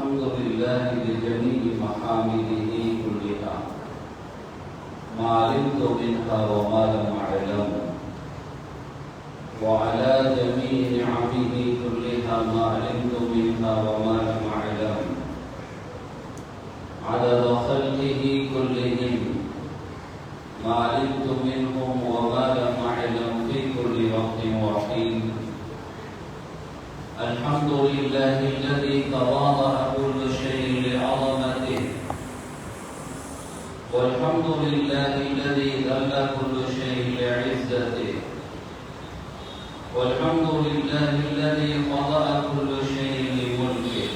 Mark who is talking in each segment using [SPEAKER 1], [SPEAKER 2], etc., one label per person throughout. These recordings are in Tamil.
[SPEAKER 1] الحمد لله بجميع محامده كلها ما علمت منها وما لم أعلم وعلى جميع نعمه كلها ما علمت منها وما لم أعلم عدد خلقه كلهم ما علمت منهم وما لم أعلم في كل وقت وحين الحمد لله الذي تواضع كل شيء لعظمته والحمد لله الذي ذل كل شيء لعزته والحمد لله الذي خضع كل شيء لملكه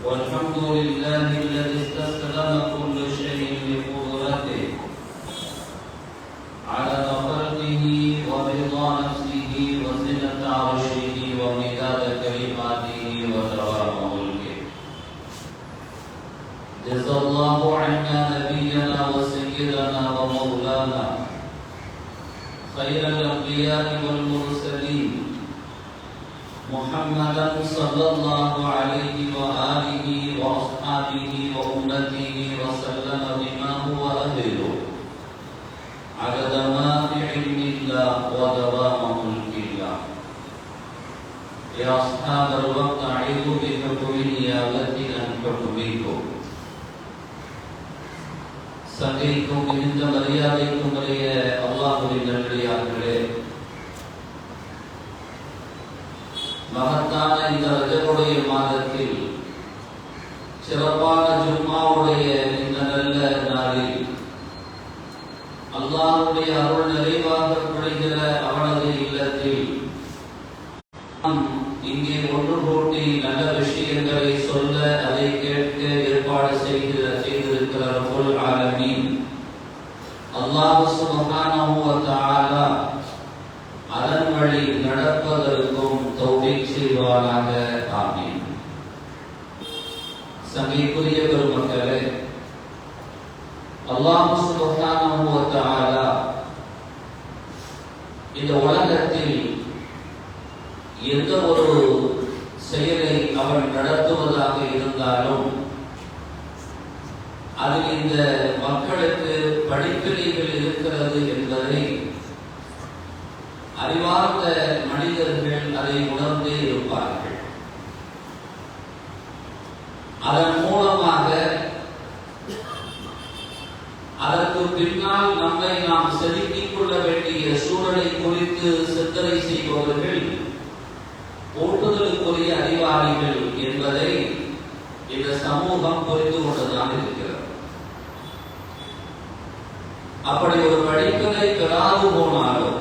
[SPEAKER 1] والحمد لله الذي استسلم كل شيء لقدرته عدد خلقه ورضا نفسه وزنة عرشه ومداد كلماته ودوام ملكه جزا الله عنا نبينا وسيدنا ومولانا خير الأنبياء والمرسلين محمدا صلى الله عليه وآله وأصحابه وأمته وسلم بما هو أهله عدد ما في علم الله ودوام ملك الله يا أصحاب الوقت أعيذوا بحكم النيابة عن حكمكم சங்கைக்கும் மிகுந்த மரியாதைக்கும் உரிய அல்லாஹ்வின் நல்லடியார்களே, மகத்தான இந்த ரஜபுடைய மாதத்தில் சிறப்பான ஜும்மாவுடைய இந்த நல்ல நாளில் அல்லாஹ்வுடைய அருள் நிறைவாக பொழிகிற அவனது இல்லத்தில் இங்கே ஒன்று கூட்டி நல்ல விஷயங்களை சொல்ல அதை கேட்க ஏற்பாடு செய்திருக்கிற ரப்புல் ஆலமீன் அல்லாஹ் சுப்ஹானஹு வ தஆலா அதன் வழி நடப்பதற்கும் தௌஃபீக் செய்வானாக. ஆமீன். சங்கைக்குரிய பெருமக்களே, அல்லாஹ் சுப்ஹானஹு வ தஆலா இந்த உலகத்தில் எந்த ஒரு செயலை அவன் நடத்துவதாக இருந்தாலும் அதில் இந்த மக்களுக்கு படிப்பினைகள் இருக்கிறது என்பதை அறிவார்ந்த மனிதர்கள் அதை உணர்ந்தே இருப்பார்கள். அதன் மூலமாக அதற்கு பின்னால் நம்மை நாம் செதுக்கிக் கொள்ள வேண்டிய சூழலை குறித்து சிந்தனை செய்பவர்கள் ஓட்டுதலுக்குரிய அறிவாளிகள் என்பதை இந்த சமூகம் புரிந்து கொண்டுதான் இருக்கிறது. அப்படி ஒரு படிப்பினை பெறாது போனாலும்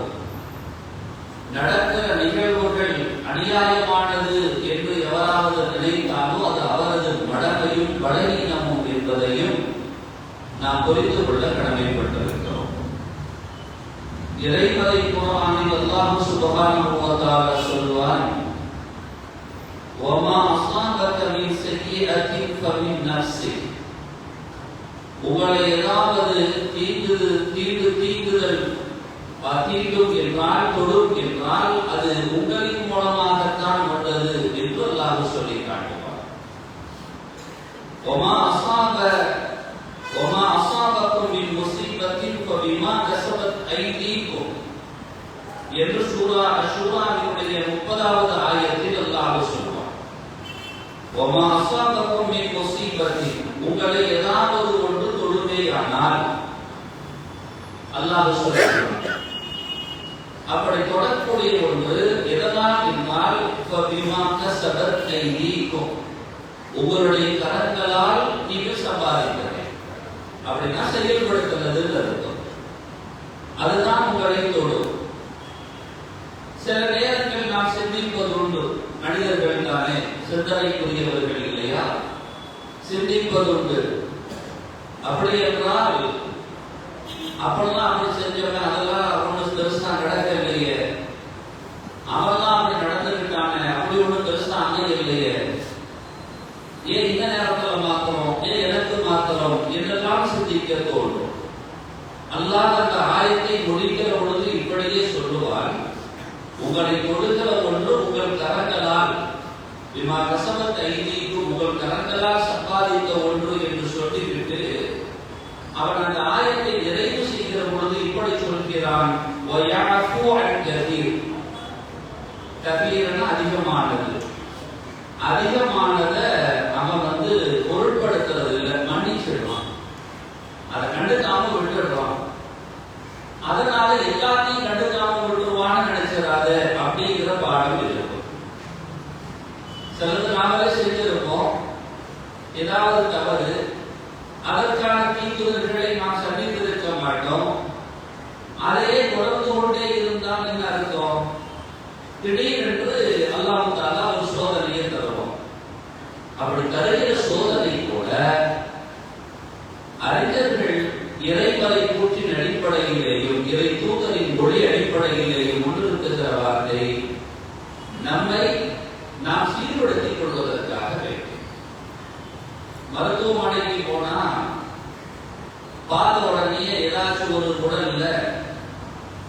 [SPEAKER 1] நடக்கிற நிகழ்வுகள் அநியாயமானது என்று எவராவது நினைத்தாலோ அது அவரது மடமையும் பலவீனமும் என்பதையும் நாம் புரிந்து கொள்ள கடமைப்பட்டிருக்கிறோம். இறைமறை குர்ஆனில் அல்லாஹ் சுப்ஹானஹு வ தஆலா சொல்வான், وَمَا أَصَابَكَ مِنْ سَيِّئَةٍ فَمِنْ نَفْسِكَ. உங்களை ஏதாவது தீங்குதல் தீண்டும் என்றால், தொடும் என்றால் அது உங்களின் மூலமாகத்தான் வந்தது என்று அல்லாஹ் சொல்லி காட்டுவார். وَمَا أَصَابَكُم مِّن مُّصِيبَةٍ فَبِمَا كَسَبَتْ أَيْدِيكُمْ என்று சூரா அஷூராவினுடைய 30வது ஆயத்தில் அல்லாஹ் சொல்வார். وَمَا أَصَابَكُم مِّن مُّصِيبَةٍ உங்களை ஏதாவது ஒன்று தொடுமேயானால் அல்லாஹ் சொல்கிறார். அப்படி தொடக்கூடிய ஒன்று எதனால் என்றால் فَبِمَا كَسَبَتْ أَيْدِيكُمْ உங்களுடைய கரங்களால் நீங்கள் சம்பாதிக்கிறீர்கள். அப்படின்னா செயல்படுத்துறது அர்த்தம். அதுதான் உங்களை தொடும். சில நேரங்கள் நாம் சிந்திப்பது உண்டு, மனிதர்கள் தானே, சிந்தனைக்குரியவர்கள் இல்லையா, சிந்திப்பதுண்டு. அப்படி என்றால் அப்பெல்லாம் அப்படி செஞ்சவங்க அதெல்லாம் ஒன்றும் பெருசா நடக்கலையே, அவெல்லாம் அப்படி நடந்துக்கிட்டாங்க, அப்படி ஒன்றும் பெருசா அமையவில்லையே, ஏன் இந்த நேரத்தில் மாத்திரம், ஏன் எனக்கு மாத்திரம் என்றெல்லாம் சிந்திக்க தோன்றும். அல்லாஹ் அந்த ஆயத்தை முடிக்கிற பொழுது இப்படியே சொல்லுவார், உங்களை கொடுக்கிற ஒன்று உங்கள் கரங்களால் விமா கசபத் ஐதீக்கும் தனக்கெல்லாம் சம்பாதித்த ஒன்று என்று சொல்லிவிட்டு அவன் அந்த ஆயத்தை நிறைவு செய்கிற பொழுது இப்படி சொல்கிறான், அதிகமானது அதிகமானத அவன் பொருட்படுத்துறது இல்லை, மன்னிச்சிடுவான், அதை கண்டுக்காம விட்டுடுவான். அதனால எல்லாத்தையும் கண்டுக்காம விட்டுருவான்னு நினைச்சிடாத அப்படிங்கிற பாடம் இருக்கும். சிலது நாங்களே செஞ்சிருப்போம், ஏதாவது தவறு, அதற்கான தீங்குதல்களை நாம் சந்தித்திருக்க மாட்டோம். அதையே தொடர்ந்து கொண்டே இருந்தால் என்ன அர்த்தம்? திடீரென்று அல்லாஹ் தஆலா ஒரு சோதனையை தருவோம். அப்படி தருகிற சோதனை கூட அறிஞர்கள் இறைமறை கூற்றின் அடிப்படையிலேயும் இறை தூதரின் மொழி அடிப்படையிலேயும் முன்னிறுத்துகிற வார்த்தை, நம்மை நாம் சீர்படுத்திக் கொள்வதற்காக வேண்டும். மருத்துவமனைக்கு போனா பார்த்த உடனே ஏதாச்சும் ஒரு உடல்ல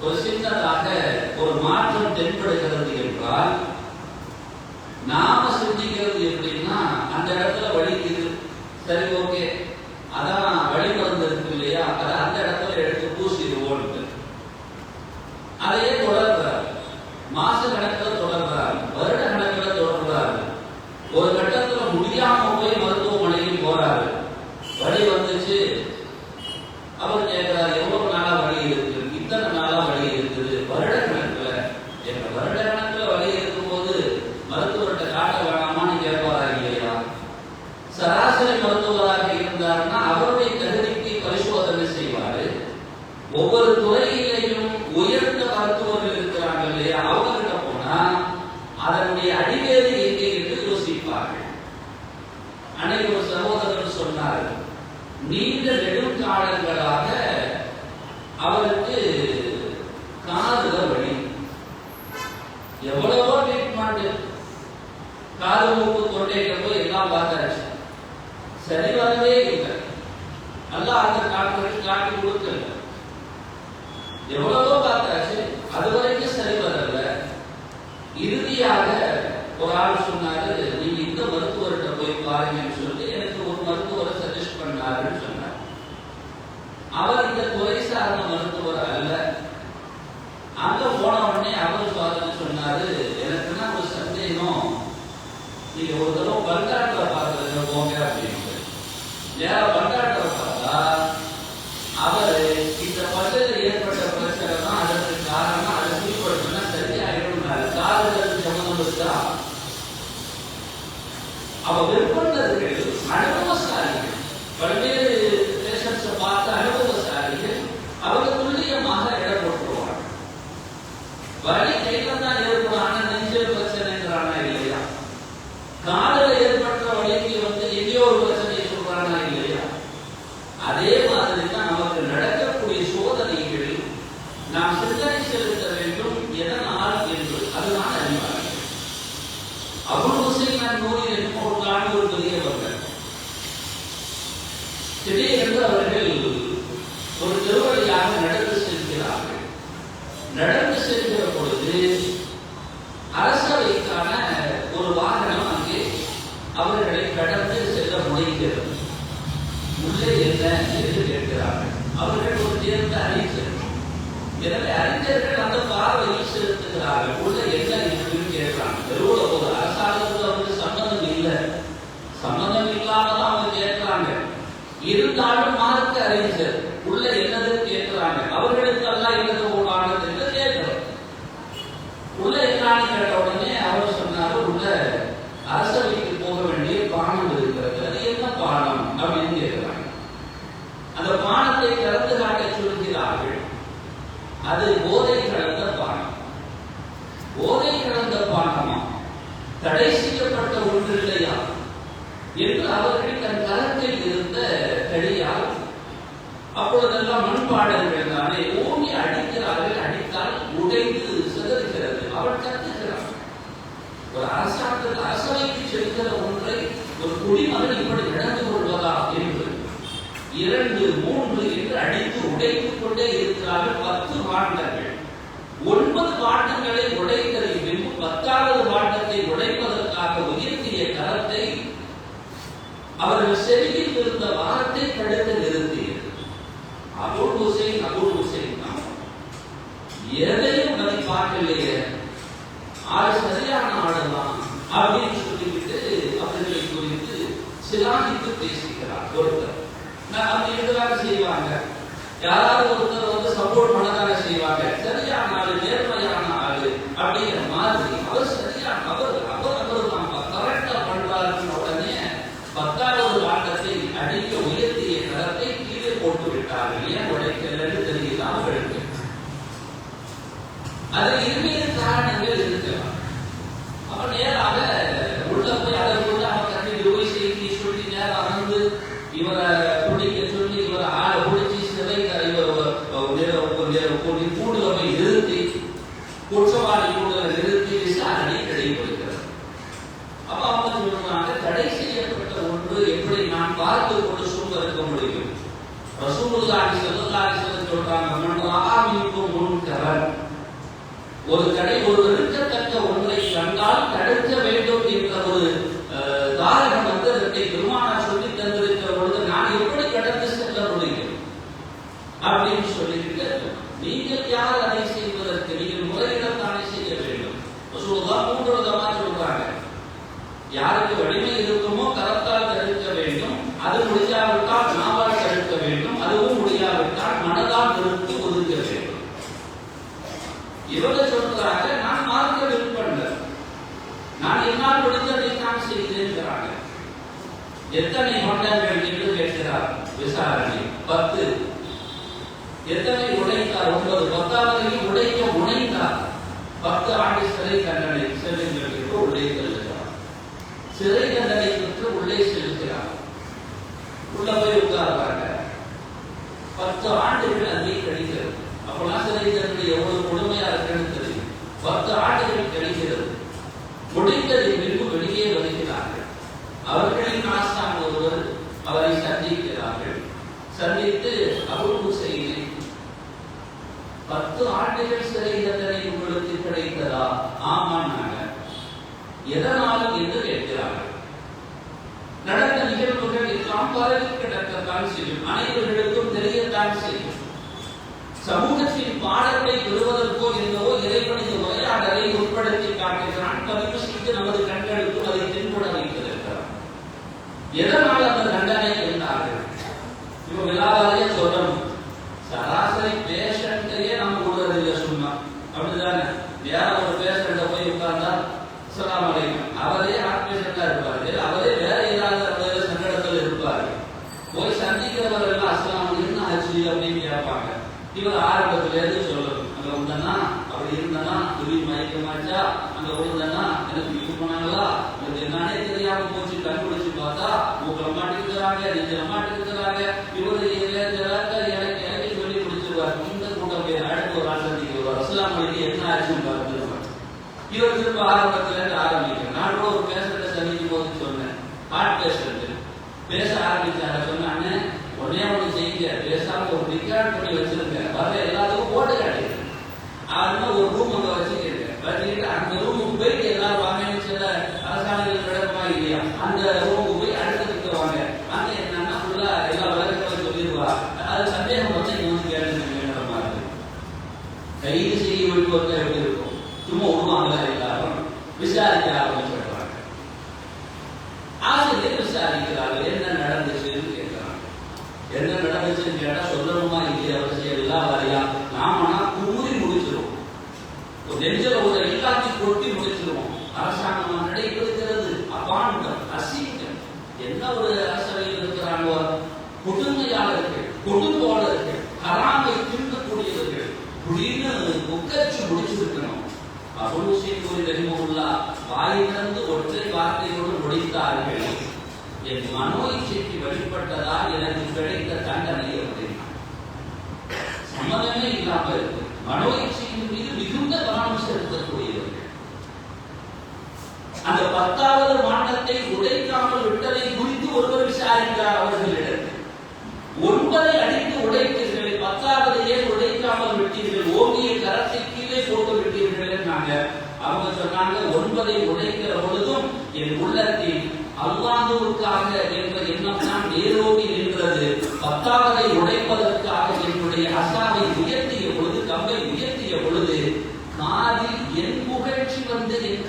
[SPEAKER 1] ஒரு சின்னதாக ஒரு மாற்றம் தென்படுகிறது என்றால் நாம சிந்திக்கிறது எப்படின்னா, அந்த இடத்துல வலிக்குது, சரி ஓகே, அதான் வலி மருந்து இருக்கு இல்லையா, அதை அந்த இடத்துல எடுத்து பூசிடுவோம். அதையே தொடர்கிறார், மாச கணக்கில் தொடர்கிறார், வருட கணக்கில் தொடர்கிறார். ஒரு கட்டத்துல முடியாம போய் மருத்துவமனைக்கு போறாரு, வலி வந்துச்சு. அவர் கேட்கிறார், எவ்வளவு நாளா வலி இருக்கு? இத்தனை நாளா வலி இருக்குது. வருட கணக்குல. எங்க வருட கணக்குல வலி இருக்கும் போது மருத்துவர்கிட்ட காட்ட வேணாமான்னு கேட்பாரா இல்லையா? சராசரி மருத்துவராக இருந்தாருன்னா அவருடைய தகுதிக்கு பரிசோதனை செய்வாரு. ஒவ்வொரு துறையிலையும் உயர்ந்த மருத்துவர்கள் இருக்கிறாங்க இல்லையா, அவங்ககிட்ட போனா அதனுடைய அடிவேறு எங்கே என்று யோசிப்பார்கள். அன்னைக்கு ஒரு சகோதரர் சொன்னார், நீண்ட நெடுங்காலங்களாக அவருக்கு காதுல வலி, எவ்வளவோ ட்ரீட்மெண்ட், காது மூக்கு தொண்டைக்கு போய் எல்லாம் பார்த்தாச்சு, சரி வரவே இல்லை. அல்லாஹ் அந்த டாக்டருக்கு காட்டி கொடுக்கல, எவ்வளவோ பார்த்தாச்சு, அது வரைக்கும் சரி வரல. இறுதியாக ஒரு ஆள் சொன்னாரு, நீங்க இந்த மருத்துவர்கிட்ட போய் பாருங்கன்னு சொல்லி எனக்கு ஒரு மருத்துவரை சஜஸ்ட் பண்ணாருன்னு சொன்னார். அவர் இந்த துறை சார்ந்த மருத்துவர் அல்ல. அங்க போன உடனே அவர் சாதனை சொன்னாரு, எனக்குன்னா ஒரு சந்தேகம், நீங்க ஒரு தடவை பண்டாட்டரை பார்க்கறது போங்க அப்படின்னு. நேரம் பண்டாட்டரை பார்த்தா அவர் இந்த பல்லில் ஏற்பட்ட பிரச்சனை தான் அதற்கு காரணம், அதை சீர்படுத்தினா சரியாயிடும். காதுகளுக்கு சம்பந்தம் இருக்கா? அவ விற்பனர்கள் அனுபவசாலிகள், பல்வேறு பேஷன்ஸை பார்த்த அனுபவசாலிகள், அவங்க துல்லியமாக இடம் போட்டுருவாங்க. வலி கையில தான் ஏற்படும், ஆனா நெஞ்சில் பிரச்சனைங்கிறானா இல்லையா? காதல ஏற்பட்ட வலிக்கு எங்கேயோ ஒரு பிரச்சனையை சொல்றானா இல்லையா? அதே மாதிரி தான் நமக்கு நடக்கக்கூடிய சோதனைகள் நாம் சிந்தனை செலுத்த வேண்டும், எதனால் என்று. அதுதான் அறிவார்கள். அபுல் ஹுசைன் நூரி என்பவர்களான ஒரு பெரியவர்கள் திடீரென்று அவர்கள் ஒரு திருவழியாக நடந்து செல்கிறார்கள். நடந்து செல்கிற பொழுது அரசவைக்கான ஒரு வாகனம் அங்கே அவர்களை கடந்து செல்ல முனைகிறது. உள்ளே என்ன என்று கேட்கிறார்கள். அவர்கள் ஒரு தேர்ந்த அறிஞர். எனவே அறிஞர்கள் அந்த பார்வையில் செலுத்துகிறார்கள். உள்ள என்ன என்று கேட்கிறாங்க. தெருவுல போது அரசாங்கத்துக்கு அவருக்கு சம்மதம் இல்லை, சம்மதம் இல்லாமதான் அவங்க கேட்கிறாங்க. இருந்தாலும் மார்க்க அறிஞர் உள்ள என்னது கேட்கிறாங்க. அவர்களுக்கு எல்லாம் என்னது போனாங்க என்று கேட்கிறோம். உள்ள என்னான்னு கேட்ட உடனே அவர் சொன்னாரு, உள்ள அரசவைக்கு போக வேண்டிய பானம் இருக்கிறது, அது என்ன பானம் அப்படின்னு கேட்கிறாங்க. அந்த பானத்தை திறந்து காட்ட சொல்கிறார்கள். அது போதை கலந்த பானம். போதை கலந்த பானமா, தடை செய்யப்பட்ட ஒன்று இல்லையா என்று அவர்கள் தன் கரத்தில் இருந்த தடியால், அப்பொழுதெல்லாம் மண்பாடங்கள் தானே, ஓங்கி அடிக்கிறார்கள். அடித்தால் உடைந்து சிதறுகிறது. அவள் கத்துகிறார். ஒரு அரசாங்கத்தில் அரசவைக்கு செல்கிற ஒன்றை ஒரு குடிமகன் இப்படி நடந்து கொள்வதா என்று 2, 3 என்று அடித்து உடைத்துக் கொண்டே இருக்கிறார்கள். 10 பாண்டங்கள். 9 பாண்டங்களை உடைத்தறியும் 10வது பாண்டத்தை உடைப்பதற்காக உயர்த்திய கரத்தை அவர்கள் செவியில் இருந்த வாரத்தை தடுத்து நிறுத்தியது. அபுல் ஹுசைன் எதையும் அதை பார்க்கலையே, ஆடு சரியான ஆடுதான் அப்படின்னு சொல்லிவிட்டு அவர்களை குறித்து சிலாகித்து பேசுகிறார். ஒருத்தர் அப்படி இருக்கதாக செய்வாங்க, யாராவது ஒருத்தர் வந்து சப்போர்ட் பண்ணதாக செய்வாங்க. சரியான ஆளு, நேர்மையான ஆளு அப்படிங்கிற மாதிரி அவர் சரியான அவர் தான் கரெக்டா பண்றாருன்னு உடனே 10வது வாண்டத்தை அடிக்க உயர்த்திய கரத்தை கீழே போட்டு விட்டார்கள். ஏன் உடைக்கலன்னு தெரியல அவர்களுக்கு. அது இருமைய காரணங்கள் இருக்கலாம். அப்ப நேராக உள்ள போய் அதற்குள்ள அவர் கண்டி போய் செய்தி சொல்லி நேரம் வந்து இவரை பிடிக்க சொல்லி இவரை ஆளை பிடிச்சி சிறை கூடுதல போய் நிறுத்தி குற்றவாளி கூடுதல நிறுத்தி விசாரணை நடைபெறுகிறது. அப்ப அவங்க சொல்றாங்க, தடை செய்யப்பட்ட ஒன்று எப்படி நான் பார்த்து கொண்டு சுமக்க முடியும்? ரசூலுல்லாஹி ஸல்லல்லாஹு அலைஹி வஸல்லம் சொல்றாங்க, மன்றாமிக்கும் முன்கரன், ஒரு தடை ஒரு இருக்கத்தக்க ஒன்றை கண்டால் தடுக்க வேண்டும் என்ற ஒரு தாரணம் வந்து அதற்கு பெருமானார் சொல்லி தந்திருக்கிற பொழுது நான் எப்படி கடந்து செல்ல முடியும் அப்படின்னு சொல்லிட்டு, நீங்கள் யார் அதை செய்வதற்கு? நீங்கள் முறையிடத்தானே செய்ய வேண்டும். ரசூலுல்லாஹ் 3 விதமா சொல்றாங்க. யாருக்கு வலிமை இருக்குமோ கரத்தால் தடுக்க வேண்டும், அது முடியாவிட்டால் நாவால் தடுக்க வேண்டும், அதுவும் முடியாவிட்டால் மனதால் நிறுத்தி ஒதுக்க வேண்டும். இவங்க சொல்றாங்க, நான் மார்க்க விருப்பம், நான் என்னால் முடிந்ததை நான் செய்கிறேன். எத்தனை மண்டங்கள் என்று கேட்கிறார் விசாரணை. 10. எத்தனை உடைத்தார்? 9. 10வது உடைக்க முனைந்தார். 10 ஆண்டு சிறை தண்டனை செல்லுங்கள் உள்ளே செல்கிறார். சிறை தண்டனை பெற்று உள்ளே செல்கிறார். உள்ள போய் உட்கார்றாங்க. 10 ஆண்டுகள் அங்கே கழிக்கிறது. அப்பெல்லாம் சிறை தண்டனை எவ்வளவு கொடுமையா இருக்குன்னு தெரியும். 10 ஆண்டுகள் கழிக்கிறது. முடிந்ததை பின்பு வெளியே வருகிறார்கள். அவர்களின் ஆசான் ஒருவர் அவரை சந்திக்கிறார்கள். சந்தித்து அபுல் ஹுசைனை, 10 ஆண்டுகள் சிறை தண்டனை உங்களுக்கு கிடைத்ததா? ஆமான்னாங்க. எதனால் என்று கேட்கிறார்கள். நடந்த நிகழ்வுகள் எல்லாம் பரவி கிடக்கத்தான் செய்யும், அனைவர்களுக்கும் தெரியத்தான் செய்யும். சமூகத்தின் பாடத்தை பெறுவதற்கோ என்னவோ இறைவன் இந்த உரையாடலை உட்படுத்தி காட்டுகிறான். பதிவு செய்து நமது கண்களுக்கும் அதை தென்பட வைத்திருக்கிறார். எதனால் அந்த தண்டனை என்றார்கள்? இவங்க எல்லாரையே சொல்லணும். சராசரி பேஷண்டையே நம்ம விடுறதில்லை சும்மா, அப்படிதானே? வேற ஒரு பேஷண்ட போய் உட்கார்ந்தா அஸ்ஸலாமு அலைக்கும், அவரே ஹார்ட் பேஷண்டா இருப்பாரு, அவரே வேற ஏதாவது சங்கடத்தில் இருப்பாரு. போய் சந்திக்கிறவர் எல்லாம் அஸ்ஸலாமு என்ன ஆச்சு அப்படின்னு கேட்பாங்க. இவர் ஆரம்பத்துல இருந்து சொல்லணும், அங்க வந்தனா அப்படி இருந்தனா திடீர் மயக்கமாச்சா, அங்க விழுந்தனா எனக்கு இது பண்ணாங்களா, எனக்கு என்னன்னே தெரியாம போச்சு, கண்டுபிடிச்சு பார்த்தா மூக்கில மாட்டிருக்கிறாங்க, நெஞ்சில மாட்டிருக்கிறாங்க, இவரு எனக்கு சொல்லி பிடிச்சிருவார். இந்த கூட்டம் பேர் அடுத்து ஒரு ஆள் சந்திக்கிறவர் அஸ்ஸலாமு அலைக்கும் என்ன ஆச்சுன்னு பார்த்துருவார். இவர் திரும்ப ஆரம்பத்துல இருந்து ஆரம்பிக்கிறேன். நான் கூட ஒரு பேஷண்ட சந்திக்கும் போது சொன்னேன், ஹார்ட் பேஷண்ட் பேச ஆரம்பிச்சாங்க. சொன்னாங்க, உடனே ஒன்று செய்யுங்க, பேசாம ஒரு ரிகார்ட் பண்ணி வச்சிருங்க, வர எல்லாத்துக்கும் போட்டு காட்டிடுங்க. அதனால ஒரு ரூம் அங்க வச்சுக்கிட்டு அந்த ரூமுக்கு போயிட்டு எல்லாரும் வாங்கன்னு சில அரசாங்கங்கள் நடக்குமா இல்லையா, அந்த ரூமுக்கு போய் அடுத்ததுக்கு வாங்க. அங்க என்னன்னா ஃபுல்லா எல்லா விளக்கங்களும் சொல்லிடுவா. அது சந்தேகம் வந்து நீங்க வந்து கேட்டுக்கிற மாதிரி. கைது செய்ய விட்டு எப்படி இருக்கும்? சும்மா விடுவாங்களா? எல்லாரும் விசாரிக்க ஆரம்பிச்சுடுறாங்க. ஆசிரியர் விசாரிக்கிறார்கள், என்ன நடந்துச்சுன்னு கேட்கிறாங்க. என்ன நடந்துச்சுன்னு கேட்டா சொல்லணுமா இல்லையா அவசியம் எல்லாம் வரையா. நாமனா குமுறி முடிச்சிருவோம், ஒரு நெஞ்சில ஒரு எல்லாத்தையும் கொட்டி முடிச்சிருவோம். அரசாங்கம் நடைபெறுகிறது, அபாண்டம், அசிங்கம். என்ன ஒரு அரசவையில் இருக்கிறாங்க, கொடுமையாளர்கள், கொடுங்கோளர்கள், ஹராமை தின்னக்கூடியவர்கள் அப்படின்னு உக்கரிச்சு முடிச்சிருக்கணும். அபுல் ஹுசைன் ரஹிமஹுல்லாஹ் வாய் திறந்து ஒற்றை வார்த்தையோடு முடித்தார்கள், என் மனோ இச்சைக்கு வழிபட்டதால் எனக்கு கிடைத்த தண்டனை அப்படின்னா சம்மதமே இல்லாம இருக்கு. மனோ இச்சையின் மீது மிகுந்த கவனம் செலுத்தக்கூடியவர்கள். அந்த 10வது மாண்டத்தை உடைக்காமல் விட்டதை குறித்து ஒருவர் விசாரிக்கிறார் அவர்களிடம். 9 அடித்து உடைத்தீர்கள், 10வது ஏன் உடைக்காமல் விட்டீர்கள், ஓங்கிய கரத்தை கீழே போட்டு விட்டீர்கள் என்றாங்க. அவங்க சொன்னாங்க, 9 உடைக்கிற பொழுதும் என் உள்ளத்தில் அல்லாஹ்வுக்காக என்ற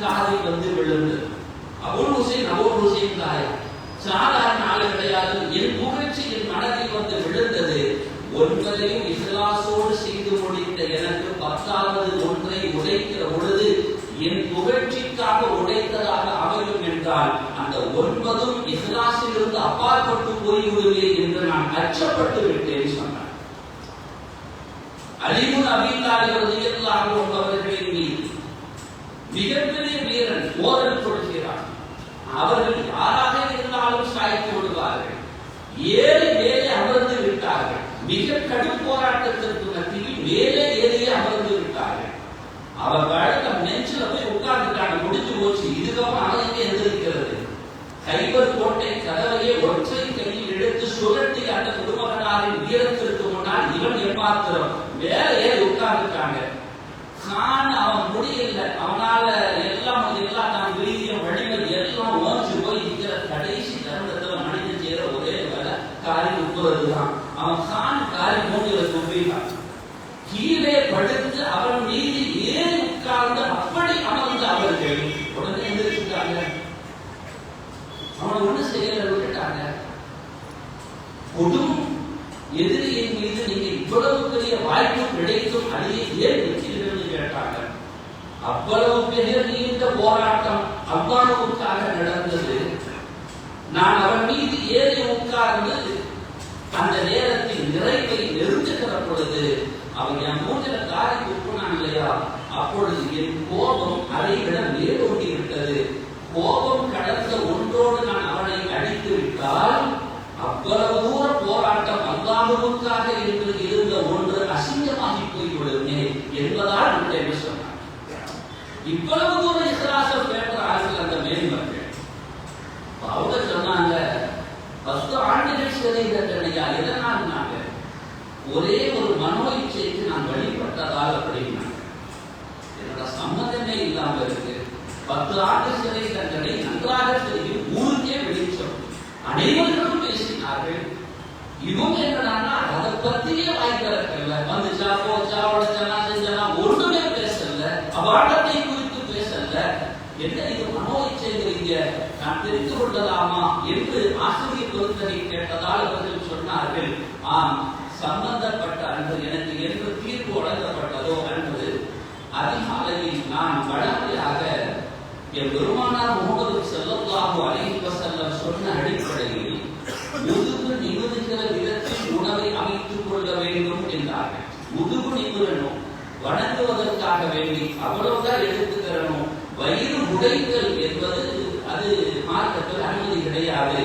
[SPEAKER 1] காதில் வந்து விழுந்தது. அபுல் ஹுசைன் தாயார் சாதாரண ஆளு கிடையாது. என் புகழ்ச்சி என் மனதில் வந்து விழுந்தது. 9 இஹ்லாஸோடு செய்து முடித்த எனக்கு 10வது ஒன்றை உடைக்கிற பொழுது என் புகழ்ச்சிக்காக உடைத்ததாக அமையும் என்றால் அந்த 9ம் இஹ்லாஸிலிருந்து அப்பாற்பட்டு போய்விடுவே என்று நான் அச்சப்பட்டு விட்டேன் சொன்னார். அலி இப்னு அபீ தாலிப் ரலியல்லாஹு அன்ஹு அவர்களின் மீது மிகப்பெரிய வீரன் போரில் கொள்கிறார். அவர்கள் யாராக இருந்தாலும் சாய்த்து விடுவார்கள். ஏறி மேலே அமர்ந்து விட்டார்கள். மிக கடும் போராட்டத்திற்கு மத்தியில் மேலே ஏறியே அமர்ந்து விட்டார்கள். அவர் வழக்கம் நெஞ்சில போய் உட்கார்ந்துட்டாங்க. முடிஞ்சு போச்சு. இதுக்கப்புறம் அவனுக்கு எந்திருக்கிறது. கைபர் கோட்டை கதவையே ஒற்றை கையில் எடுத்து சுழட்டி அந்த குடும்பகனாரின் வீரத்திற்கு முன்னால் இவன் எப்பாத்திரம் மேலே ஏறி உட்கார்ந்துட்டாங்க. கான் அவன் முடியல. அவனால எல்லாம் தான் வீரியம் வலிமை எல்லாம் ஓஞ்சு போய் இருக்கிற கடைசி தருணத்துல மனிதன் செய்யற ஒரே வேலை காரி துப்புறதுதான். அவன் கான் காரி மூஞ்சில துப்பிட்டான். கீழே படுத்து அவன் மீது ஏறி உட்கார்ந்து அப்படி அமர்ந்து அவர்கள் உடனே எந்திரிச்சுட்டாங்க. அவனை ஒண்ணு செய்யல, விட்டுட்டாங்க. கொடும் எதிரியின் மீது நீங்க இவ்வளவு பெரிய வாய்ப்பு கிடைக்கும் அடியை ஏன் வெற்றியிலிருந்து கேட்டாங்க. அவ்வளவு பெரிய நீண்ட போராட்டம் அல்லாஹ்வுக்காக நடந்தது. நான் அவன் மீது ஏறி உட்கார்ந்து அந்த நேரத்தில் நிறைவை நெருங்குகிற பொழுது அவன் என் மூஞ்சில காரி துப்புனான் இல்லையா, அப்பொழுது என் கோபம் அதை விட மேலோங்கி விட்டது. கோபம் கடந்த ஒன்றோடு நான் அவனை அடித்து விட்டால் அவ்வளவு தூர போராட்டம் அல்லாஹ்வுக்காக என்று இருந்த ஒன்று அசிங்கமாகி போய்விடுமே என்பதால் என்று சொன்னார். இவ்வளவு தூரம் இஹ்லாஸை பேசுற ஆட்கள் அந்த மேன்மக்கள் அவங்க சொன்னாங்க, 10 ஆண்டுகள் சிறை தண்டனையா எதனால்? ஒரே ஒரு மனோ இச்சைக்கு நான் வழிபட்டதால் அப்படின்னா என்னோட சம்மதமே இல்லாம இருக்கு. 10 ஆண்டு சிறை தண்டனை நன்றாக தெரியும், ஊருக்கே வெளிச்சம், அனைவரும் பேசினார்கள். இவங்க என்னன்னா அதை பத்தியே வாய்ப்பிறக்கல. வந்துச்சா போச்சா உடச்சனா செஞ்சனா ஒன்றுமே பேசல. அபாடத்தை குறித்து பேசல. என்ன இது மனோ இச்சைங்கிறீங்க, நான் தெரிந்து கொள்ளலாமா என்று ஆசிரியர் பொருத்தனை கேட்டதால் அவர்கள் சொன்னார்கள், ஆம், சம்பந்தப்பட்ட அன்று எனக்கு என்று தீர்ப்பு வழங்கப்பட்டதோ அன்று அதிகாலையில் நான் வழமையாக என் பெருமானார் முஹம்மது ஸல்லல்லாஹு அலைஹி வஸல்லம் சொன்ன அடிப்படையில் முதுகு நிமிருகிற விதத்தில் உணவை அமைத்துக் கொள்ள வேண்டும் என்றார்கள். முதுகு நிமிரணும், வணங்குவதற்காக வேண்டி அவ்வளவுதான் எடுத்துக்கிறணும். வயிறு உடைத்தல் என்பது அது மார்க்கத்தில் அனுமதி கிடையாது.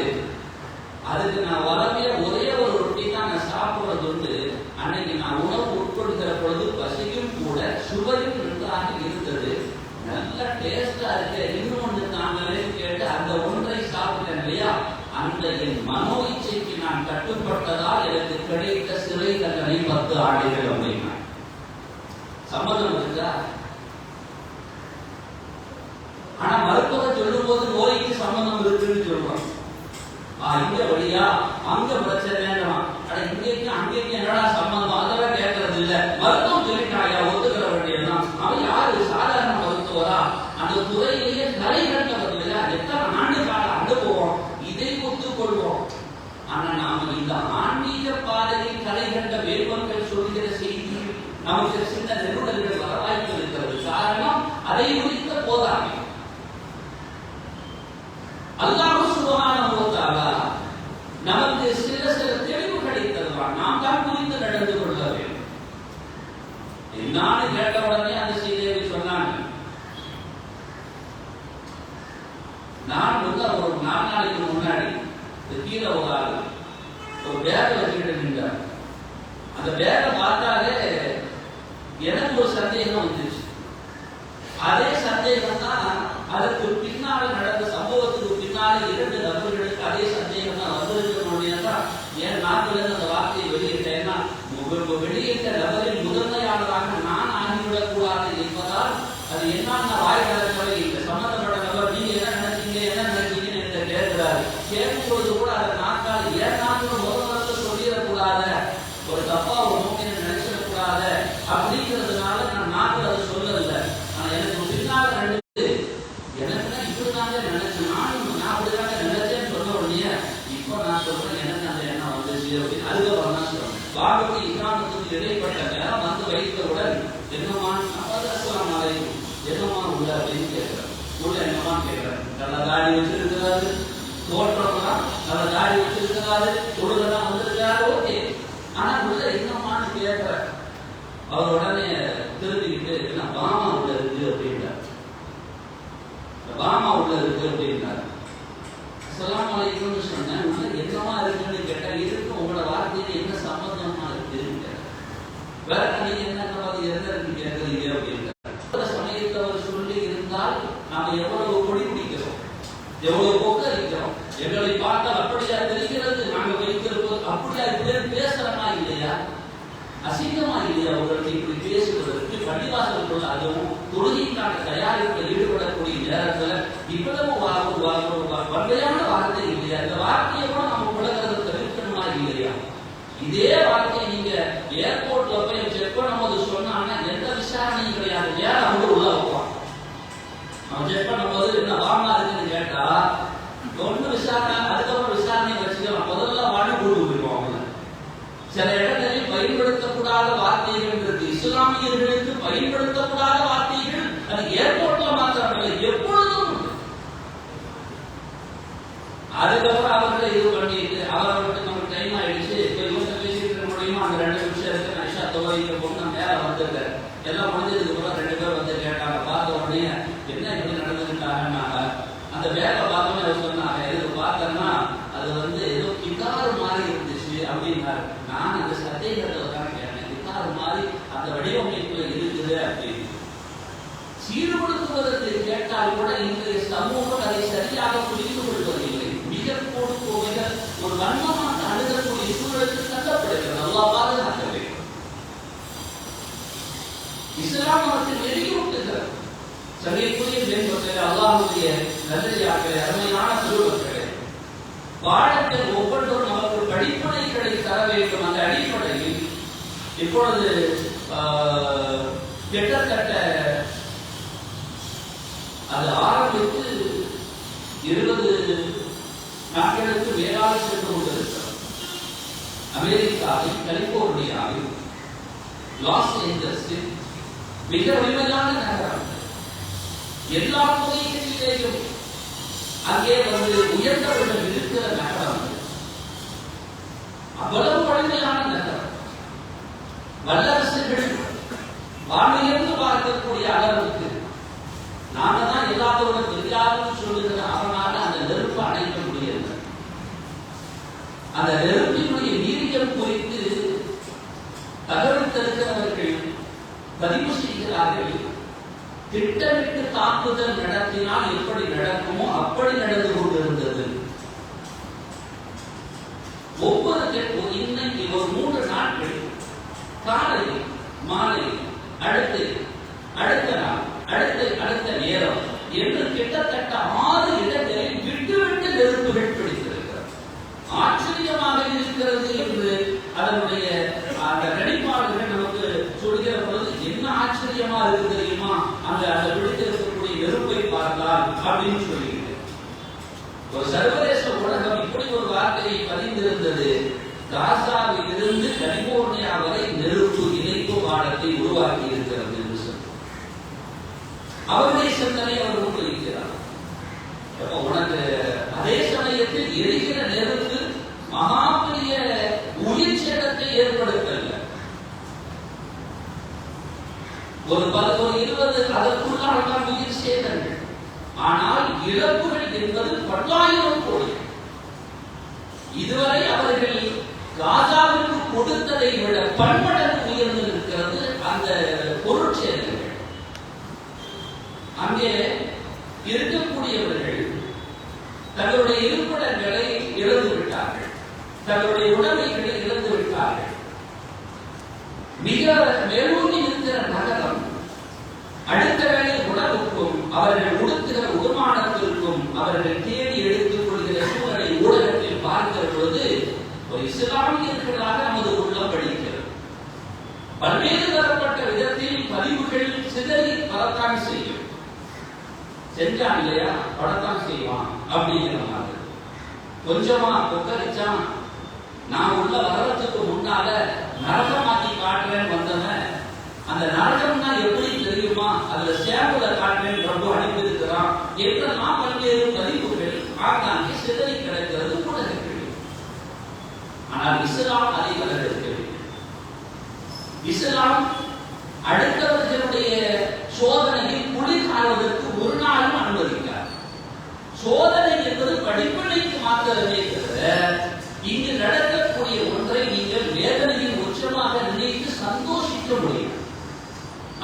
[SPEAKER 1] அதுக்கு நான் வளமையா ஒரே ஒரு ரொட்டி தான் நான் சாப்பிடுறது உண்டு. அன்னைக்கு நான் உணவு உட்கொள்கிற பொழுது பசியும் கூட சுவையும் நன்றாக இருந்தது, நல்ல டேஸ்டா இருக்கு. இன்னொன்று நாங்களே கேட்டு அந்த ஒன்றை சாப்பிட்டேன் இல்லையா, அந்த என் மனோ இச்சைக்கு நான் கட்டுப்பட்டதால் எனக்கு கிடைத்த சிறை தண்டனை 10 ஆண்டுகள் அப்படின்னா. சம்மதம் இருக்கா? ஆனா மருத்துவரை சொல்லும் போது நோய்க்கு சம்பந்தம் இருக்குன்னு சொல்றோம். இங்க வழியா அங்க பிரச்சனை, இங்கேயும் அங்கேயும் என்னடா சம்பந்தம், அதெல்லாம் கேட்கறது இல்ல. மருத்துவம் சொல்லிட்டாயா ஒத்துக்கிற வேண்டியதுதான். அவன் யாரு? சாதாரண மருத்துவரா? அந்த துறையிலேயே கலை கட்டவர் இல்லையா, எத்தனை ஆண்டு கால அனுபவம், இதை ஒத்துக்கொள்வோம். ஆனா நாம இந்த ஆன்மீக பாதையில் கலை கண்ட வேட்பங்கள் சொல்கிற செய்தி நமக்கு சின்ன நெருடல்கள் வர வாய்ப்பு இருக்கிறது. காரணம் அதை குறித்த போதாமை. அல்லாஹ் சுப்ஹானஹு வ தஆலா நமக்கு சில தெளிவு கிடைத்ததுதான். நாம் தான் புரிந்து நடந்து கொள்ள வேண்டும். நான் கேட்ட உடனே அந்த செய்தியை சொன்னாங்க. நான் ஒரு 4 நாளைக்கு முன்னாடி கீழே ஒரு பேக வச்சுட்டு நின்றார். அந்த பேக பார்த்தாலே எனக்கு ஒரு சந்தேகம் வந்துச்சு. அதே சந்தேகம் தான் அதற்கு பின்னால நடந்த சம்பவத்துக்கு பின்னால 2 நபர்களுக்கு அதே சந்தேகம் தான் வந்திருக்க. ஏன் நாட்டில் அந்த வார்த்தையை வெளியிட்டேன்னா, வெளியிட்ட நபரின் முதன்மையாளராக நான் ஆகிவிடக் கூடாது என்பதால் அது என்னன்னா வாய்க்காலவே இல்லை. சம்பந்தப்பட்ட நபர் நீங்க என்ன நினைச்சீங்கன்னு என்ற கேட்கிறாரு. கேட்கும்போது கூட அதை நாக்கால் ஏன் நாட்கள் முதல்ல சொல்லிடக்கூடாது, ஒரு தப்பா ஒரு நோக்கினை நினைச்சிடக்கூடாது அப்படிங்கிறதுனால நான் நாட்டில் அதை சொல்லல. ஆனா எனக்கு பின்னால் 2 என்னம்மா அஸ்ஸலாமு அலைக்கும், என்னம்மா உள்ள அப்படின்னு கேட்கிறேன். உள்ள என்னம்மான்னு கேட்கிறேன். நல்ல தாடி வச்சிருக்கிறாரு, தோற்றம்லாம் நல்ல தாடி வச்சிருக்கிறாரு, தொழுகெல்லாம் வந்திருக்கிறாரு, ஓகே. ஆனா உள்ள என்னம்மான்னு கேட்கிறேன். அவர் உடனே திரும்பிக்கிட்டு என்ன பாமா உள்ள இருக்கு அப்படின்றார். பாமா உள்ள இருக்கு அப்படின்றார். அஸ்ஸலாமு அலைக்கும்னு சொன்னேன். உள்ள என்னமா இருக்குன்னு கேட்டா, இதுக்கு உங்களோட வார்த்தையில என்ன சம்பந்தமா இருக்குன்னு கேட்டேன். வேற நீங்க என்ன எந்த இருக்கு கேட்கறீங்க அப்படின்றார். சமயத்தை அவர் சொல்லி இருந்தால் நாம எவ்வளவு கொடி பிடிக்கிறோம், எவ்வளவு கொக்கரிக்கிறோம், எங்களை பார்த்தால் அப்படியா தெரிகிறது, நாங்க வைத்திருப்போம் அப்படியா இப்படி பேசுறமா இல்லையா, அசிங்கமா இல்லையா அவர்களுக்கு இப்படி பேசுவதற்கு? பள்ளிவாசலுக்குள்ள அதுவும் தொழுகைக்கான தயாரிப்பில் ஈடுபடக்கூடிய நேரத்துல இவ்வளவு வன்மையான வார்த்தை இல்லையா? இந்த வார்த்தையை கூட நம்ம உலகத்தை தவிர்க்கணுமா இல்லையா? இதே வார்த்தையை நீங்க ஏர்போர்ட்ல போய் செக் பண்ணும்போது சொன்னாங்கன்னா எந்த விசாரணையும் கிடையாது, ஏன் அவங்க உள்ள வைப்பான். அவன் செக் பண்ணும்போது என்ன வாமா இருக்குன்னு கேட்டா ஒண்ணு விசாரணை, அதுக்கப்புறம் விசாரணை வச்சுக்கலாம். முதல்ல வாடி கூட்டு போயிருவோம். அவங்க சில இடங்களில் பயன்படுத்தக்கூடாத வார்த்தைகள் இருக்கு, இஸ்லாமியர்களுக்கு பயன்படுத்தக்கூடாத வார்த்தைகள் அது ஏர்போர்ட்ல மாத்திரமல்ல எப்பொழுதும். அதுக்கப்புறம் அவர்களை இது பண்ணிட்டு அவர்களுக்கு நமக்கு டைம் ஆயிடுச்சு, பேசிட்டு இருக்க முடியுமா? அந்த 2 நிமிஷம் இருக்கு, நைஷா தொகைக்கு பொண்ணு மேல வந்திருக்காரு. எல்லாம் முடிஞ்சதுக்கு அப்புறம் 2 பேர் வந்து கேட்டாங்க. பார்த்த உடனே என்ன இப்படி நடந்துட்டாங்கன்னாங்க. அந்த வேலை பார்த்தோன்னே அவர் சொன்னாங்க, எதுக்கு பார்த்தேன்னா அது வந்து ஏதோ கிட்டாரு மாதிரி இருந்துச்சு அப்படின்னாரு. நான் அந்த சந்தேகத்துல தான் கேட்டேன், கிட்டாரு மாதிரி அந்த வடிவமைப்புல இருக்குது அப்படின்னு. சீர்படுத்துவதற்கு கேட்டால் கூட இன்றைய சமூகம் அதை சரியாக புரிந்து கொள்வதில்லை. மிக கொடுப்போவைகள் ஒரு வன்மமாக அணுகக்கூடிய சூழலுக்கு தள்ளப்படுகிறது. அல்லாஹ் பாதுகாக்க வேண்டும். இஸ்லாம் அவற்றில் எரியூட்டுகிறது. சமயக்குரிய மேம்பட்டது அல்லாஹ்வுடைய நல்லடியார்களே, அருமையான திருவர்களே, பாடத்தில் ஒவ்வொன்றும் நமக்கு படிப்பனைகளை தர வேண்டும். அந்த அடிப்படையில் இப்பொழுது கிட்டத்தட்ட அது ஆரம்பித்து 20 நாட்களுக்கு மேலாக சென்று கொண்டிருக்கிறது. அமெரிக்காவில் கலிபோர்னியாவில் லாஸ் ஏஞ்சல்ஸில் மிக வலிமையான நகரம். எல்லா தொகைகளிலேயும் அங்கே வந்து உயர்ந்தவர்கள் இருக்கிற நகரம். அவ்வளவு வலிமையான நகரம். வல்லரசுகள் வானிலிருந்து பார்க்கக்கூடிய அளவுக்கு நாம தான் எல்லாத்தோட தெரியாதுன்னு சொல்லுகிற அவனால அந்த நெருப்பு அணைக்க முடியல. அந்த நெருப்பினுடைய வீரியம் குறித்து தகவல் தருகிறவர்கள் பதிவு செய்கிறார்கள். திட்டமிட்டு தாக்குதல் நடத்தினால் எப்படி நடக்குமோ அப்படி நடந்து கொண்டிருந்தது. இன்னைக்கு ஒரு 3 நாட்கள் காலை மாலை அடுத்த நாள் அடுத்த நேரம் என்று கிட்டத்தட்ட 6 இடங்களில் விட்டு நெருப்புகள் பிடித்திருக்கிறது. ஆச்சரியமாக இருக்கிறது என்று அதனுடைய அந்த கணிப்பாளர்கள் நமக்கு சொல்கிற பொழுது என்ன ஆச்சரியமா இருக்கு தெரியுமா? அந்த பிடித்திருக்கக்கூடிய நெருப்பை பார்த்தால் அப்படின்னு சொல்லிட்டு ஒரு சர்வதேச ஊடகம் இப்படி ஒரு வார்த்தையை பதிந்திருந்தது. காசாவில் இருந்து கலிபோர்னியா வரை நெருப்பு இணைப்பு பாடத்தை உருவாக்கி இருக்கிறது என்று சொல்லி அவருடைய சிந்தனை அவர் முன்வைக்கிறார். உனக்கு அதே சமயத்தில் எரிகிற நெருப்பு மகாபெரிய உயிர் சேதத்தை ஏற்படுத்தல. ஒரு 20 அதற்குள்ளால்தான் உயிர் சேதங்கள். ஆனால் இழப்புகள் என்பது 10,000 கோடி. இதுவரை அவர்கள் காசாவிற்கு கொடுத்ததை விட பன்மடங்கு உயர்ந்து இருக்கிறது அந்த பொருட்சேதங்கள். அங்கே இருக்கக்கூடியவர்கள் தங்களுடைய இருப்பிடங்களை இழந்து விட்டார்கள், தங்களுடைய உடைமைகளை இழந்து விட்டார்கள். மிக மேலூங்கி இருக்கிற நகரம் அடுத்த வேலை உணவுக்கும் அவர்கள் உடுத்துகிற உடுமானத்திற்கும் அவர்கள் தேடி எடுத்துக் கொள்கிற சூழலை ஊடகத்தில் பார்க்கிற பொழுது ஒரு இஸ்லாமியர்களாக நமது உள்ளம் படிக்கிறது. பல்வேறு தரப்பட்ட விதத்தில் பதிவுகள் சிதறி வரத்தான் செய்யும். செஞ்சான் இல்லையா, படத்தான் செய்வான் அப்படிங்கிற மாதிரி. கொஞ்சமா கொக்கரிச்சான், நான் உள்ள வர்றதுக்கு முன்னால நரகமாக்கி காட்டுறேன்னு வந்தவன் அந்த நரகம் வேண்டுமா அதுல சேம்பலை காட்டுறேன் ரொம்ப அனுப்பியிருக்கிறான் என்றெல்லாம் பல்வேறு பதிவுகள் ஆங்காங்கே சிதறி கிடக்கிறது உலகத்தில். ஆனால் இஸ்லாம் அதை வளர்க்கவில்லை. இஸ்லாம் அடுத்தவர்களுடைய சோதனையில் குளிர் காணுவதற்கு ஒரு நாளும் அனுமதிக்கிறார். சோதனை என்பது படிப்பனைக்கு மாத்திரமே தவிர இங்கு நடக்கக்கூடிய ஒன்றை நீங்கள் வேதனையின் உச்சமாக நினைத்து சந்தோஷிக்க முடியும்.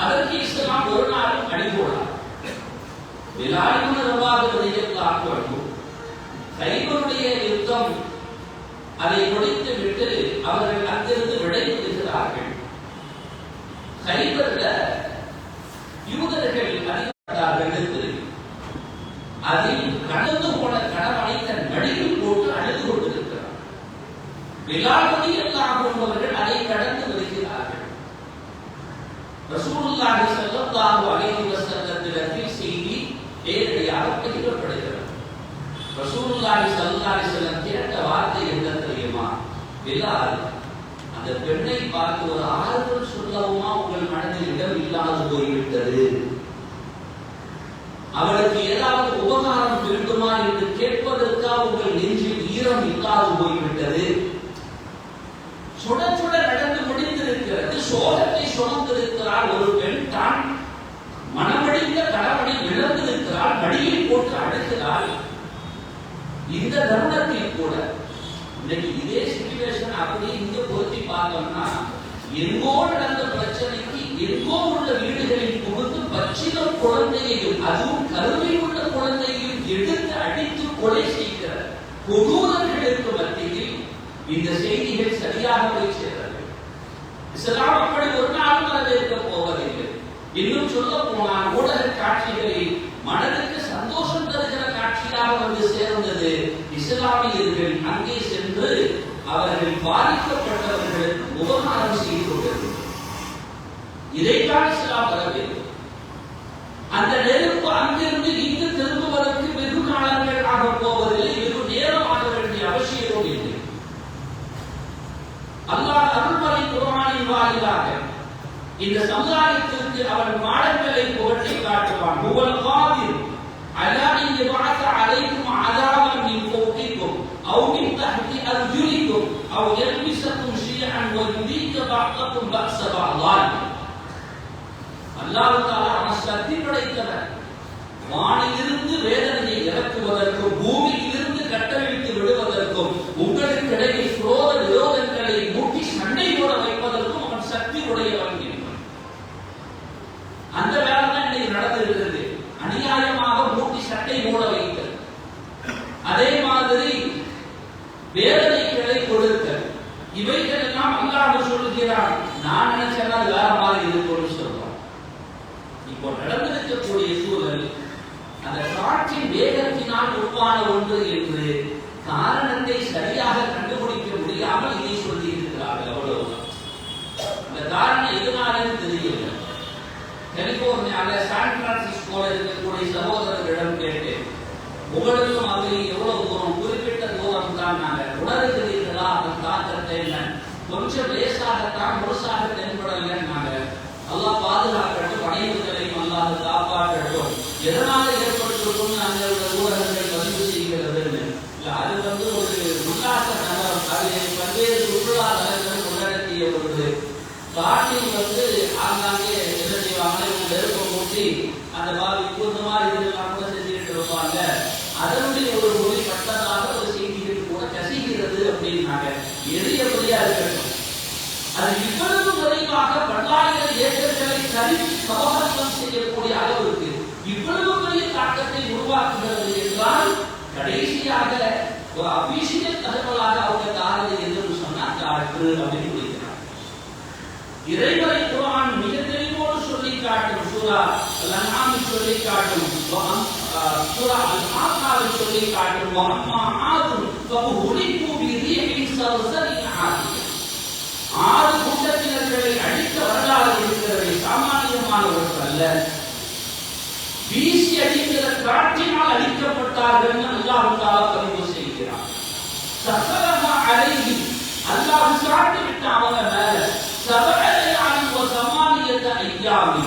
[SPEAKER 1] அதற்கு இஸ்லாம் ஒரு நாளும் அடிபோடார். கைபருடைய யுத்தம் அதை முடித்து விட்டு அவர்கள் அங்கிருந்து விடைபெறுகிறார்கள். கைபர்ல யூதர்கள் அதிகாரத்தில் அதில் கடந்து போன கணவனை தன் மடியில் போட்டு அழுது கொண்டிருக்கிறார். விலாபதி எல்லாம் போன்றவர்கள் அதை கடந்து வருகிறார்கள். ரசூலுல்லாஹி ஸல்லல்லாஹு அலைஹி வஸல்லத்தின் செய்தி நேரடியாக பகிரப்படுகிறது. ரசூலுல்லாஹி ஸல்லல்லாஹு அலைஹி வஸல்லம் கேட்ட வார்த்தை என்ன தெரியுமா? பிலால், அந்த பெண்ணை பார்த்து ஒரு ஆறுதல் சொல்லவுமா உங்கள் மனதில் இடம் இல்லாது போய்விட்டது? அவளுக்கு ஏதாவது உபகாரம் வேண்டுமா என்று கேட்பதற்காக உங்கள் நெஞ்சில் ஈரம் இல்லாது போய்விட்டது? சுட சுட நடந்து முடிந்திருக்கிறது. சோகத்தை சுமந்திருக்கிறாள் ஒரு பெண். தான் மனமடிந்த கணவனை இழந்திருக்கிறாள். மடியில் போட்டு அழுகிறாள். இந்த தருணத்தில் கூட இன்னைக்கு இதே சிச்சுவேஷன் அப்படியே இங்க பொருத்தி பார்த்தோம்னா, எங்கோ நடந்த பிரச்சனைக்கு எங்கோ உள்ள வீடுகளில் புகுந்து பச்சில குழந்தையையும் அதுவும் கருவில் உள்ள குழந்தையையும் எடுத்து அடித்து கொலை செய்கிற கொடூரர்களுக்கு மத்தியில் இந்த செய்திகள் சரியாக போய் சேர்றது. இஸ்லாம் அப்படி ஒரு நாளும் வரவேற்க போவதில்லை. இன்னும் சொல்ல போனால் ஊடக காட்சிகளில் மனதுக்கு சந்தோஷம் தருகிற காட்சியாக வந்து சேர்ந்தது. இஸ்லாமியர்கள் அங்கே சென்று அவர்கள் பாதிக்கப்பட்டவர்களுக்கு உபகாரம் செய்து கொண்டிருக்கிறார்கள். இதைத்தான் இஸ்லாம் வரவேற்கும். அந்த நெருப்பு அங்கிருந்து இங்கு திரும்புவதற்கு வெகு காலங்கள் ஆக போவதில்லை, வெகு நேரம் ஆக வேண்டிய அவசியமும் இல்லை. அல்லாஹ் அருள்மறை குர்ஆனின் வாயிலாக இந்த சமுதாயத்திற்கு அவன் பாடங்களை புகட்டி காட்டுவான். ஹுவல் காதிர் அலா அன் யபஅஸ அலைக்கும் அஸாபன் மின் ஃபௌகிக்கும் அவ் மின் தஹ்தி அர்ஜுலிக்கும் அவ் யல்பிஸக்கும் ஷியஅன் வ யுதீக பஅதக்கும் பஅஸ பஅதான். அல்லாஹ் தஆலா அவன் சக்தி படைத்தவன். வானிலிருந்து வேதனையை இறக்குவதற்கும் பூமியிலிருந்து கட்டவிழ்த்து விடுவதற்கும் உங்களுக்கு இடையே சுரோத விரோதங்களை மூட்டி சண்டை போட வைப்பதற்கும் அவன் சக்தி உடையவன் என்பான். அந்த வேலை தான் இன்னைக்கு நடந்திருக்கிறது. அநியாயமாக மூட்டி சட்டை மூட வைத்தல், அதே மாதிரி வேதனைகளை கொடுக்க, இவைகள் எல்லாம் அல்லாஹ் சொல்லுகிறான். நான் நினைச்சேன்னா வேற மாதிரி இருக்கும்னு சொல்றான். இப்போ நடந்திருக்கக்கூடிய சூழல் அந்த காற்றின் வேகத்தினால் உருவான ஒன்று என்று காரணத்தை சரியாக கண்டுபிடிக்க முடியாமல் இதை சொல்லி இருக்கிறார்கள். அவ்வளவுதான். அந்த காரணம் எதனாலும் தெரியவில்லை. கலிபோர்னியால சான் பிரான்சிஸ்கோல இருக்கக்கூடிய சகோதரர்களிடம் கேட்டேன், உங்களுக்கும் அது எவ்வளவு தூரம், குறிப்பிட்ட தூரம் தான் நாங்கள் உணர்கிறீர்களா அதன் தாக்கத்தை என்ன? கொஞ்சம் லேசாகத்தான், முழுசாக தென்படலைன்னாங்க. அல்லாஹ் பாதுகாக்கட்டும், அனைவர்களையும் அல்லாஹ் காப்பாற்றட்டும். எதனால ஏற்பட்டிருக்கும் நாங்கள் ஊடகங்கள் பதிவு செய்கிறது. அது வந்து ஒரு உல்லாச நகரம், அதில் பல்வேறு சுற்றுலா நகரங்கள் உள்ளடக்கிய ஒரு காட்டில் வந்து ஆங்காங்கே என்ன செய்வாங்க, நெருப்பை மூட்டி அந்த பாவி இந்த மாதிரி இதெல்லாம் கூட செஞ்சுக்கிட்டு இருப்பாங்க. அதனுடைய ஒரு மொழி பட்டதாக ஒரு செய்திகள் கூட கசிகிறது அப்படின்னாங்க. எது எப்படியா இருக்கட்டும், அது இவ்வளவு விரைவாக பல்லாயிரம் ஏக்கர்களை சரி சமூகம் செய்யக்கூடிய அளவுக்கு இவ்வளவு பெரிய தாக்கத்தை உருவாக்குகிறது என்றால் கடைசியாக ஒரு அபிஷேக தகவலாக அவங்க தாரது என்று சொன்னால் காற்று அப்படின்னு குறிக்கிறார். இறைவரை குர்ஆன் மிக தெளிவோடு சொல்லி காட்டும். சூரா அல்-அன்ஆம் சொல்லி காட்டும், சூரா அல்-ஆகாப் சொல்லி காட்டும். வஅம்மா ஆதுன் ஃபஹுலிகு பிரீஹின் ஸர்ஸரின் ஆதியா. ஆறு கூட்டத்தினர்களை அழித்த வரலாறு இருக்கிறது. சாமானியமானவர்கள் அல்ல, வீசி அடிக்கிற காற்றினால் அழிக்கப்பட்டார்கள். அல்லாஹ் தஆலா பதிவு செய்கிறார். சஃபரஹ அலைஹி, அல்லாஹ் சாட்டி விட்ட அவங்க மேல 7 ஐயாமி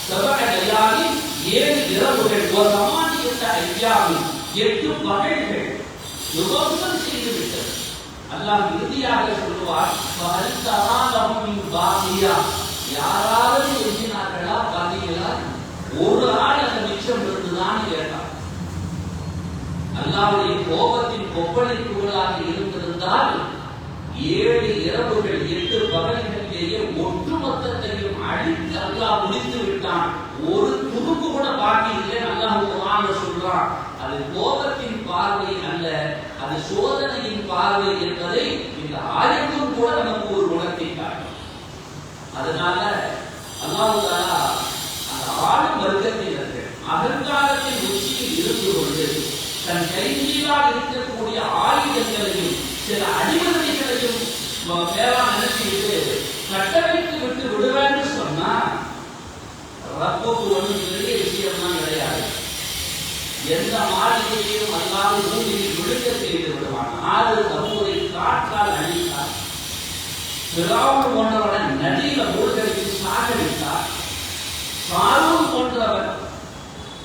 [SPEAKER 1] சபஅ லயாலி 7 இரவுகள் வ 8 ஐயாமி 8 பகல்கள் யுகங்கள் செய்து விட்டது. அல்லாஹ் இறுதியாக சொல்லுவார் ஃபஹல் தரா லஹும் மின் பாகியா, யாராவது எண்ணினார்களா பாத்தீங்களா? ஒரு ஆள் அந்த மிச்சம் இருந்துதான் கேட்டார். அல்லாஹ்வுடைய கோபத்தின் கொப்பளிப்புகளாக இருந்திருந்தால் 7 இரவுகள் 8 பகல்களிலேயே ஒட்டுமொத்தத்தையும் அழித்து அல்லாஹ் முடித்து விட்டான். ஒரு துரும்பு கூட பாக்கி இல்லை. அல்லாஹ் குர்ஆன்ல சொல்றான், அது கோபத்தின் பார்வை அல்ல, அது சோதனையின் பார்வை என்பதை இந்த ஆயத்தும் கூட நமக்கு ஒரு குணத்தை காட்டும். அதனால அல்லாஹ் தஆலா அந்த ஆளும் வர்க்கத்தினர்கள் அகங்காரத்தின் உச்சியில் இருந்து கொண்டு தன் கையிலால் இருக்கக்கூடிய ஆயுதங்களையும் சில அடிமதிகளையும் மேலா நினைச்சுக்கிட்டு கட்டமைத்து விட்டு விடுவேன்னு சொன்னா ரப்புக்கு ஒன்றும் பெரிய விஷயம்லாம் கிடையாது. எந்த மாளிகையையும் அல்லாது பூமியில் விழுக்க செய்து விடுவான். 6 சமூகத்தை காற்றால் அழித்தார். பிராவுன் போன்றவனை நதியில மூழ்கடித்து சாகடித்தார். சாரூன் போன்றவன்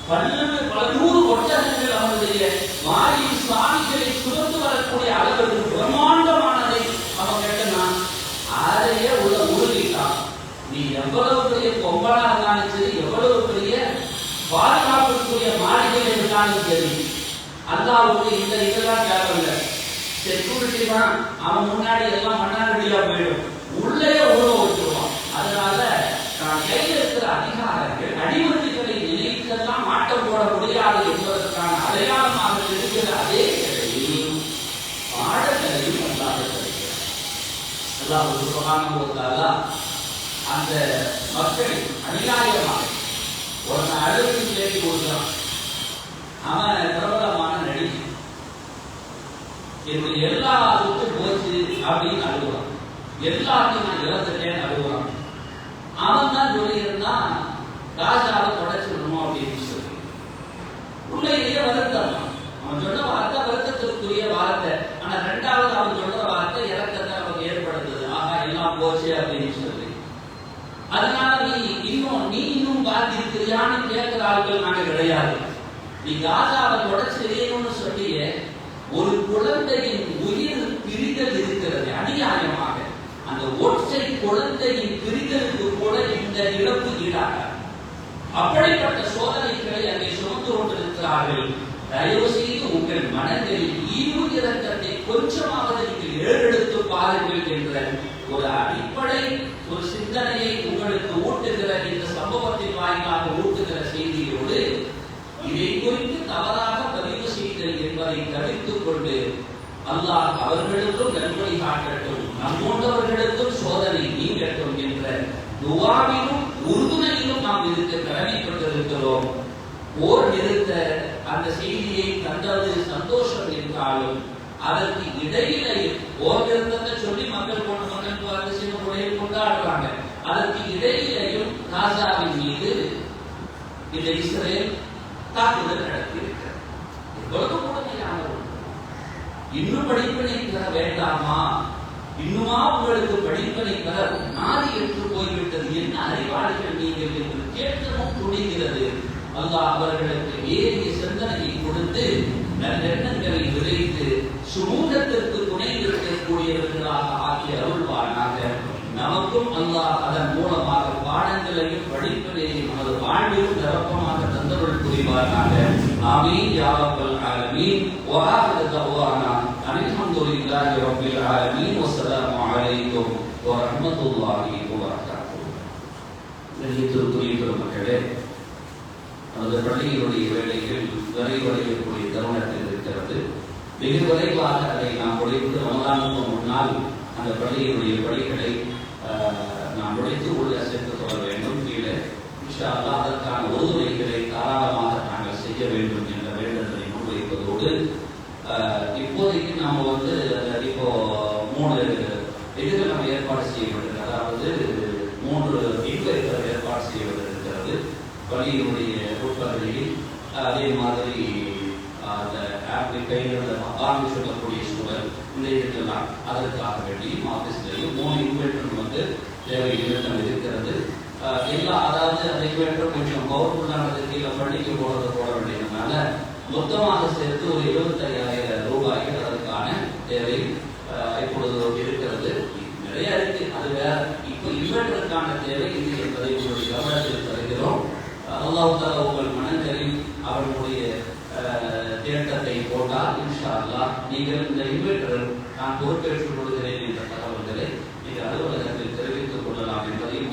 [SPEAKER 1] பல நூறு ஒட்டகங்கள் அவனுடைய வாயில் சாமிகளை சுமந்து வரக்கூடிய அளவுக்கு பிரம்மாண்டமானதை அவன் கேட்டான். அதையே உள்ள உறுதிட்டான். நீ எவ்வளவு பெரிய பொம்பளா இருந்தாலும் சரி, எவ்வளவு பெரிய பாதுகாப்புக்குரிய மாளிகை இருந்தாலும் சரி, அல்லாஹ்வுக்கு இந்த இதெல்லாம் தேவையில்லை. செக்யூரிட்டி தான் அவன் முன்னாடி எல்லாம் மண்ணாடியா போயிடும், உள்ளே உருவ வச்சுருவான். அதனால நான் கையில் இருக்கிற அதிகாரங்கள் அடிமதிகளை நினைத்தெல்லாம் ஆட்டம் போட முடியாது என்பதற்கான அடையாளமாக இருக்கிற அதே நிலையில் பாடங்களையும் அல்லாஹ் தருகிறார். அல்லாஹ் சுப்ஹானஹு வ தஆலா அந்த மக்களை அநியாயமாக ஒரு அழுகு தேடி கொடுக்கிறான். அவன் பிரபலமான நடிகை, என்னுடைய எல்லா சொத்து போச்சு அப்படின்னு அழுகுறான். எல்லாத்தையும் நான் இழந்துட்டேன் அழுகுறான். அவன் தான் சொல்லியிருந்தான் ராஜாவை தொடச்சிடணும் அப்படின்னு சொல்லி. உண்மையிலேயே வருத்தம். அவன் சொன்ன வார்த்தை வருத்தத்திற்குரிய வார்த்தை. ஆனா 2வது அவன் சொல்ற வார்த்தை இறக்கத்தை நமக்கு ஏற்படுத்துது. ஆகா எல்லாம் போச்சு அப்படின்னு சொல்லி. அதனால நீ இன்னும் பார்த்திருக்கிறியான்னு கேட்கிற ஆட்கள் நாங்க கிடையாது. நீ ராஜாவை தொடச்சு எறியணும்னு சொல்லிய ஒரு குழந்தையின் உயிர் பிரிதல் இருக்கிறது அநியாயமாக. அந்த ஒற்றை குழந்தையின் பிரிதலுக்கு கூட இந்த இழப்பு ஈடாக அப்படிப்பட்ட சோதனைகளை அங்கே சுமந்து கொண்டிருக்கிறார்கள். தயவு செய்து உங்கள் மனங்களில் ஈவு இரக்கத்தை கொஞ்சமாவது நீங்கள் ஏறெடுத்து பாருங்கள் என்ற ஒரு அடிப்படை ஒரு சிந்தனையை உங்களுக்கு ஊட்டுகிற இந்த சம்பவத்தின் வாயிலாக ஊட்டுகிற செய்தியோடு இதை குறித்து தவறாக பதிவு செய்தல் என்பதை தவிர்த்துக் கொண்டு அல்லாஹ் அவர்களுக்கும் நல்வழி காட்டட்டும், நம்மோன்றவர்களுக்கும் சோதனை நீங்கட்டும் என்ற துஆவிலும் உறுதுணையிலும் நாம் இருக்க கடமைப்பட்டிருக்கிறோம். போர் நிறுத்த அந்த செய்தியை தந்தது சந்தோஷம் என்றாலும் அதற்கு இடையிலே போர் நிறுத்தத்தை சொல்லி மக்கள் சின்ன முறையில் கொண்டாடுறாங்க. அதற்கு இடையிலேயும் காசாவின் மீது இந்த இஸ்ரேல் தாக்குதல் நடத்தியிருக்கிறது. எவ்வளவு கொடுமையான இன்னும் படிப்பினை பெற வேண்டாமா? இன்னுமா உங்களுக்கு படிப்பினை பெற நாதி என்று போய்விட்டது, என்ன அறிவாளிகள் நீங்கள் என்று கேட்கவும் துணிகிறது. அல்லாஹ் அவர்களுக்கு வேறிய சிந்தனையை கொடுத்து நல்லெண்ணங்களை விளைத்து சுமூகத்திற்கு துணை இருக்கக்கூடியவர்களாக ஆக்கிய அருள்வானாக. நமக்கும் அல்லாஹ் அதன் மூலமாக பாடங்களையும் படிப்பினையும் நமது வாழ்விலும் நிரப்பமாக தந்தருள் புரிவானாக. ஆமீன் யா ரப்பல் ஆலமீன். வ ஆகிரு தஅவானா அல்ஹம்துலில்லாஹி ரப்பில் ஆலமீன். வஸ்ஸலாமு அலைக்கும் வ ரஹ்மத்துல்லாஹி வ பரகாத்துஹு. கண்ணியத்திற்குரிய பெருமக்களே, நமது பள்ளியினுடைய வேலைகள் நிறைவடையக்கூடிய தருணத்தில் இருக்கிறது. வெகு விரைவாக அதை நாம் முடித்து ரமலானுக்கு முன்னால் அந்த பள்ளியினுடைய பணிகளை நாம் முடித்து உள்ள சேர்த்துக் கொள்ள வேண்டும். கீழே இன்ஷா அல்லாஹ் அதற்கான உறுதுணைகளை தாராளமாக நாங்கள் செய்ய வேண்டும் என்ற வேண்டுதலை முன்வைப்பதோடு இப்போதைக்கு நாம் இப்போ 3 இதுகள் நம்ம ஏற்பாடு செய்யப்பட்டிருக்கிறது. அதாவது 3 இன்வெர்டர் ஏற்பாடு செய்யப்பட்டிருக்கிறது பள்ளியினுடைய உட்பகுதியில். அதே மாதிரி அந்த கையில் சொல்லக்கூடிய சூழல் இந்த இதுக்கெல்லாம் அதற்காக வேண்டியும் ஆஃபீஸ்லையும் 3 இன்வெர்டர் தேவை நிறுத்தம் இருக்கிறது. அதாவது அதை விட கொஞ்சம் பவர்ஃபுல்லானது கீழே பள்ளிக்கு போடுறது போட வேண்டியதுனால மொத்தமாக சேர்த்து ஒரு 75,000 ரூபாய்க்கு அதற்கான தேவை இப்பொழுது இருக்கிறது. நிறைய இருக்கு, அது வேற. இப்போ இன்வெர்டருக்கான தேவை இது என்பதை உங்களுடைய கவனத்தில் தருகிறோம். அல்லாஹ் தஆலா உங்கள் மனங்களில் அவர்களுடைய தேட்டத்தை போட்டால் இன்ஷா அல்லாஹ் நீங்கள் இந்த இன்வெர்டர் நான் பொறுப்பேற்றுக் கொள்கிறேன் என்ற தகவல்களை நீங்கள் அலுவலகத்தில் தெரிவித்துக் கொள்ளலாம் என்பதையும்